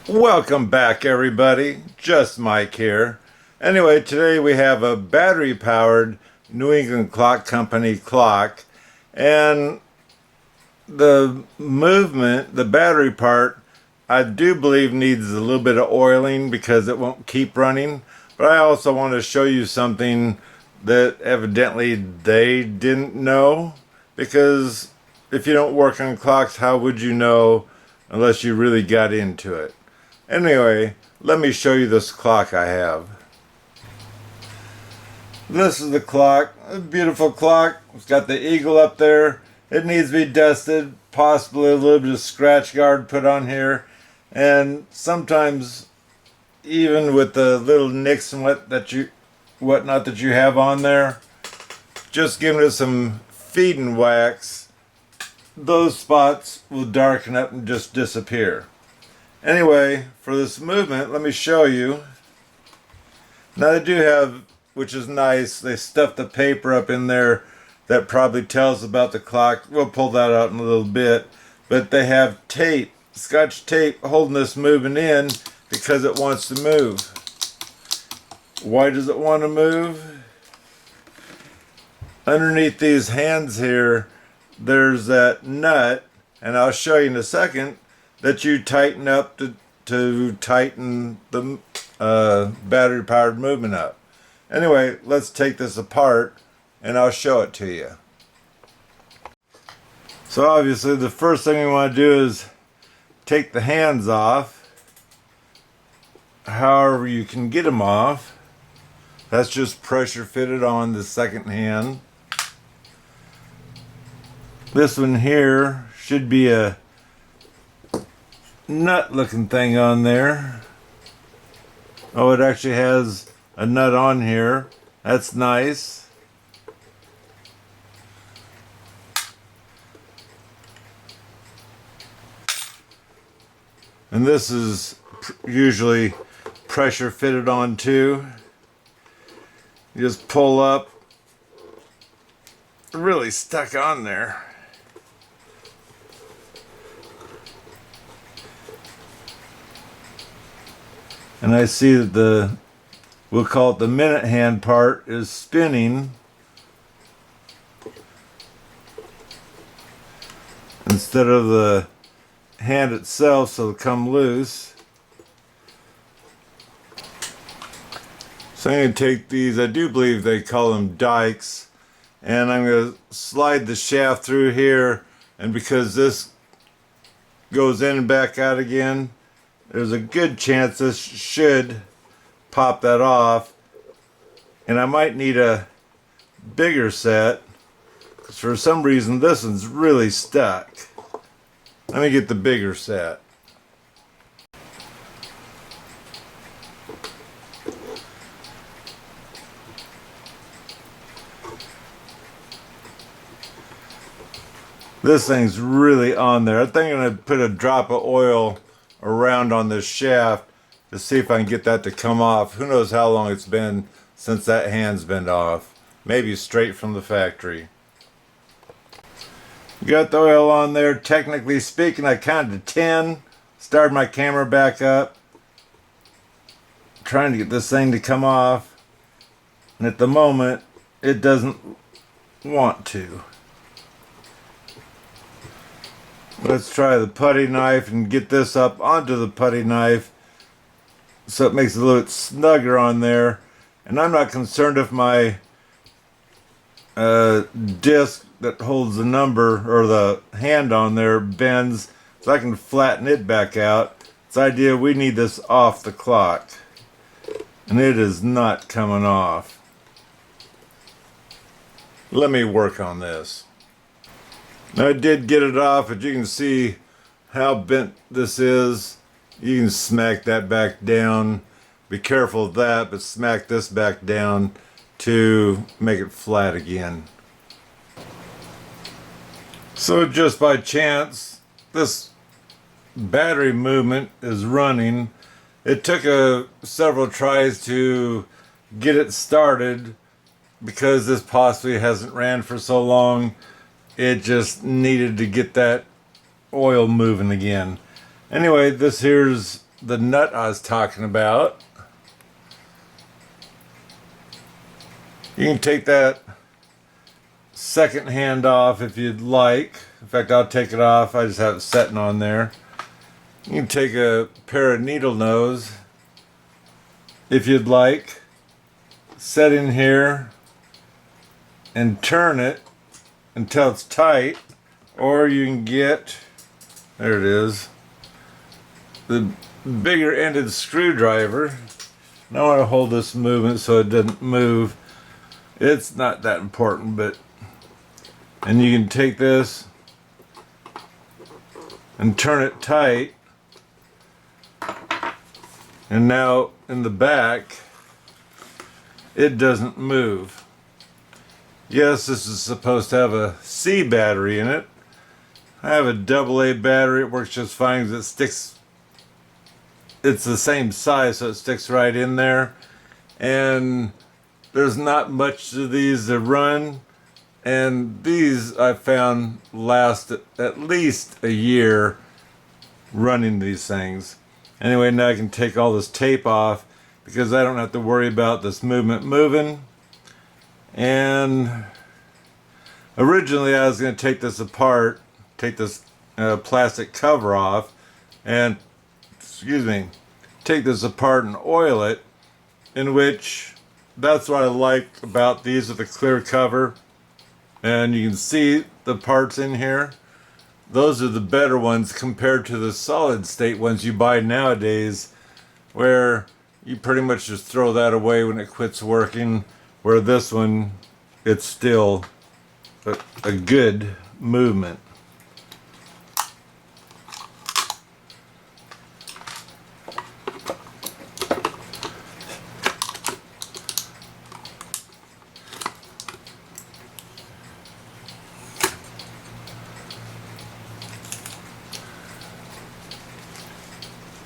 Welcome back, everybody. Just Mike here. Anyway, today we have a battery powered New England Clock Company clock, and the movement, the battery part, I do believe needs a little bit of oiling because it won't keep running. But I also want to show you something that evidently they didn't know, because if you don't work on clocks, how would you know unless you really got into it? Anyway, let me show you this clock I have. This is the clock, a beautiful clock. It's got the eagle up there. It needs to be dusted, possibly a little bit of scratch guard put on here, and sometimes even with the little nicks and whatnot that you have on there, just giving it some feeding wax, those spots will darken up and just disappear. Anyway, for this movement, let me show you. Now they do have, which is nice, they stuffed the paper up in there that probably tells about the clock. We'll pull that out in a little bit. But they have tape, scotch tape, holding this moving in because it wants to move. Why does it want to move? Underneath these hands here, there's that nut, and I'll show you in a second, that you tighten up to tighten the battery powered movement up. Anyway, let's take this apart and I'll show it to you. So obviously the first thing we want to do is take the hands off. However you can get them off. That's just pressure fitted on the second hand. This one here should be a nut looking thing on there. Oh, it actually has a nut on here. That's nice. And this is usually pressure fitted on too. You just pull up. Really stuck on there. And I see that we'll call it the minute hand part, is spinning instead of the hand itself, so it'll come loose. So I'm going to take these, I do believe they call them dikes, and I'm going to slide the shaft through here, and because this goes in and back out again, there's a good chance this should pop that off, and I might need a bigger set because for some reason this one's really stuck. Let me get the bigger set. This thing's really on there. I think I'm going to put a drop of oil around on this shaft to see if I can get that to come off. Who knows how long it's been since that hand's been off. Maybe straight from the factory. Got the oil on there. Technically speaking, I counted to 10. Started my camera back up. Trying to get this thing to come off. And at the moment, it doesn't want to. Let's try the putty knife and get this up onto the putty knife so it makes it a little bit snugger on there. And I'm not concerned if my disc that holds the number or the hand on there bends, so I can flatten it back out. It's the idea we need this off the clock, and it is not coming off. Let me work on this. I did get it off, but you can see how bent this is. You can smack that back down. Be careful of that, but smack this back down to make it flat again. So just by chance, this battery movement is running. It took several tries to get it started because this possibly hasn't ran for so long. It just needed to get that oil moving again. Anyway, this here's the nut I was talking about. You can take that second hand off if you'd like. In fact, I'll take it off. I just have it setting on there. You can take a pair of needle nose if you'd like. Set in here and turn it until it's tight. Or you can get, there it is, the bigger ended screwdriver. Now I want to hold this movement so it doesn't move. It's not that important, but, and you can take this and turn it tight, and now in the back it doesn't move. Yes, this is supposed to have a C battery in it. I have a AA battery. It works just fine because it sticks, it's the same size, so it sticks right in there, and there's not much to these to run, and these I found last at least a year running these things. Anyway, now I can take all this tape off because I don't have to worry about this movement moving. And originally I was going to take this apart, take this plastic cover off, and take this apart and oil it, in which that's what I like about these with the clear cover. And you can see the parts in here. Those are the better ones compared to the solid state ones you buy nowadays, where you pretty much just throw that away when it quits working, where this one, it's still a good movement.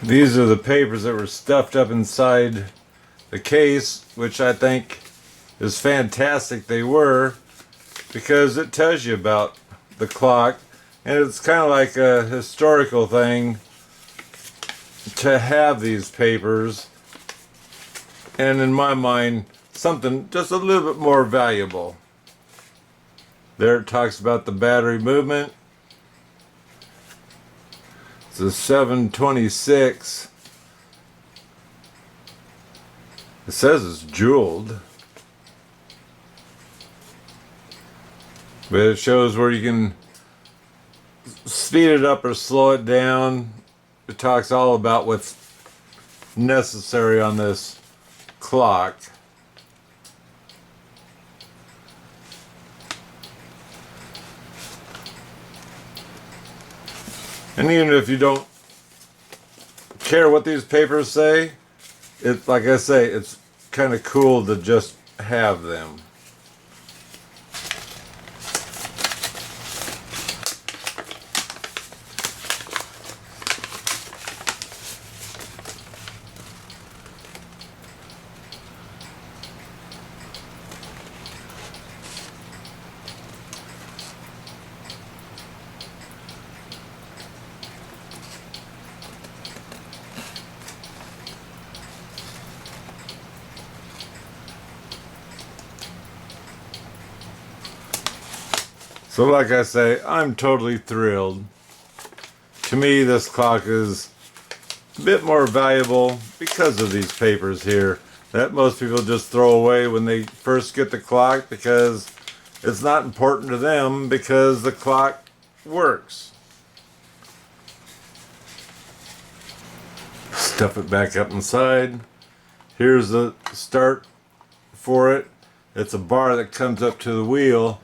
These are the papers that were stuffed up inside the case, which I think is fantastic they were, because it tells you about the clock, and it's kind of like a historical thing to have these papers, and in my mind something just a little bit more valuable. There it talks about the battery movement. It's a 726. It says it's jeweled, but it shows where you can speed it up or slow it down. It talks all about what's necessary on this clock. And even if you don't care what these papers say, it's like I say, it's kind of cool to just have them. So like I say, I'm totally thrilled. To me, this clock is a bit more valuable because of these papers here that most people just throw away when they first get the clock, because it's not important to them because the clock works. Stuff it back up inside. Here's the start for it. It's a bar that comes up to the wheel,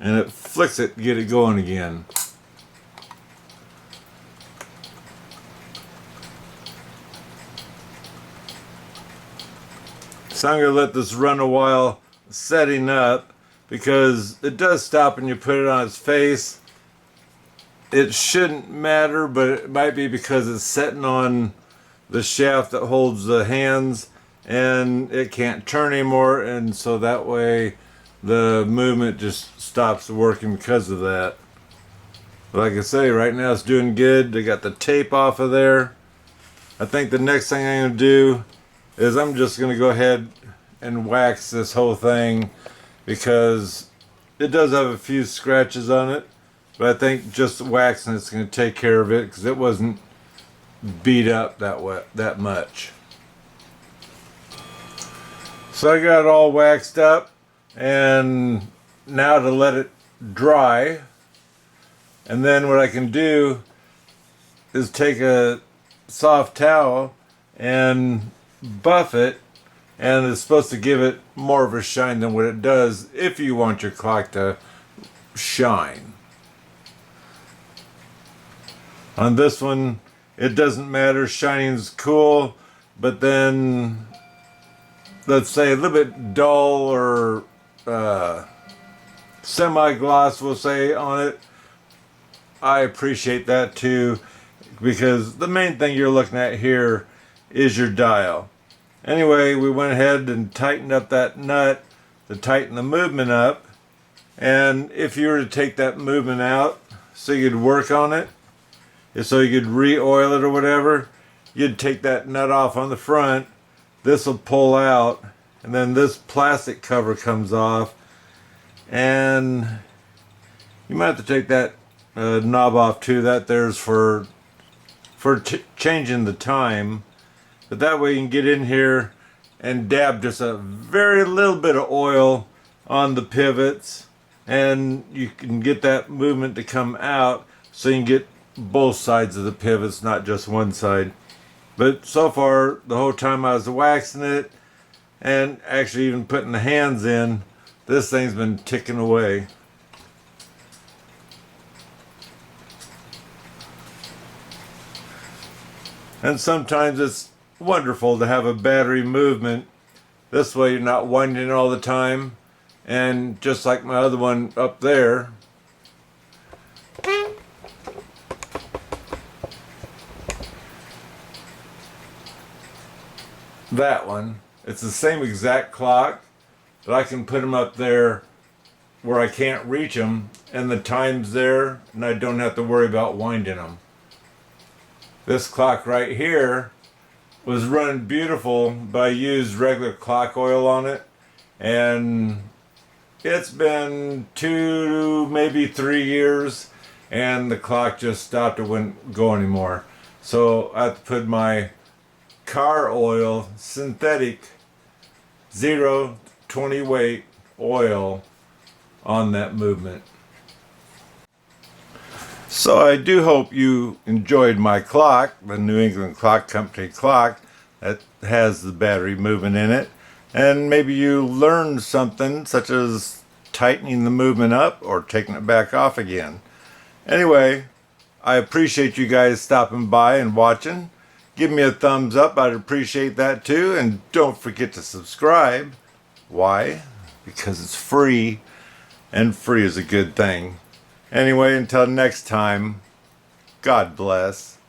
and it flicks it to get it going again. So I'm going to let this run a while setting up, because it does stop when you put it on its face. It shouldn't matter, but it might be because it's setting on the shaft that holds the hands, and it can't turn anymore, and so that way the movement just stops working because of that. Like I say, right now it's doing good. They got the tape off of there. I think the next thing I'm going to do is I'm just going to go ahead and wax this whole thing, because it does have a few scratches on it, but I think just waxing it's going to take care of it, because it wasn't beat up that much. So I got it all waxed up, and now to let it dry, and then what I can do is take a soft towel and buff it, and it's supposed to give it more of a shine than what it does if you want your clock to shine. On this one, it doesn't matter, shining's cool, but then let's say a little bit dull or semi-gloss, we'll say, on it, I appreciate that too, because the main thing you're looking at here is your dial. Anyway, we went ahead and tightened up that nut to tighten the movement up, and if you were to take that movement out so you could work on it, so you could re-oil it or whatever, you'd take that nut off on the front, this will pull out, and then this plastic cover comes off, and you might have to take that knob off too. That there's for changing the time, but that way you can get in here and dab just a very little bit of oil on the pivots, and you can get that movement to come out so you can get both sides of the pivots, not just one side. But so far, the whole time I was waxing it and actually even putting the hands in, this thing's been ticking away. And sometimes it's wonderful to have a battery movement. This way you're not winding all the time. And just like my other one up there, that one, it's the same exact clock, but I can put them up there where I can't reach them, and the time's there, and I don't have to worry about winding them. This clock right here was running beautiful, but I used regular clock oil on it, and it's been 2, maybe 3 years, and the clock just stopped. It wouldn't go anymore. So I have to put my car oil, synthetic 0-20 weight oil on that movement. So I do hope you enjoyed my clock, the New England Clock Company clock that has the battery movement in it, and maybe you learned something, such as tightening the movement up or taking it back off again. Anyway, I appreciate you guys stopping by and watching. Give me a thumbs up, I'd appreciate that too, and don't forget to subscribe. Why? Because it's free, and free is a good thing. Anyway, until next time, God bless.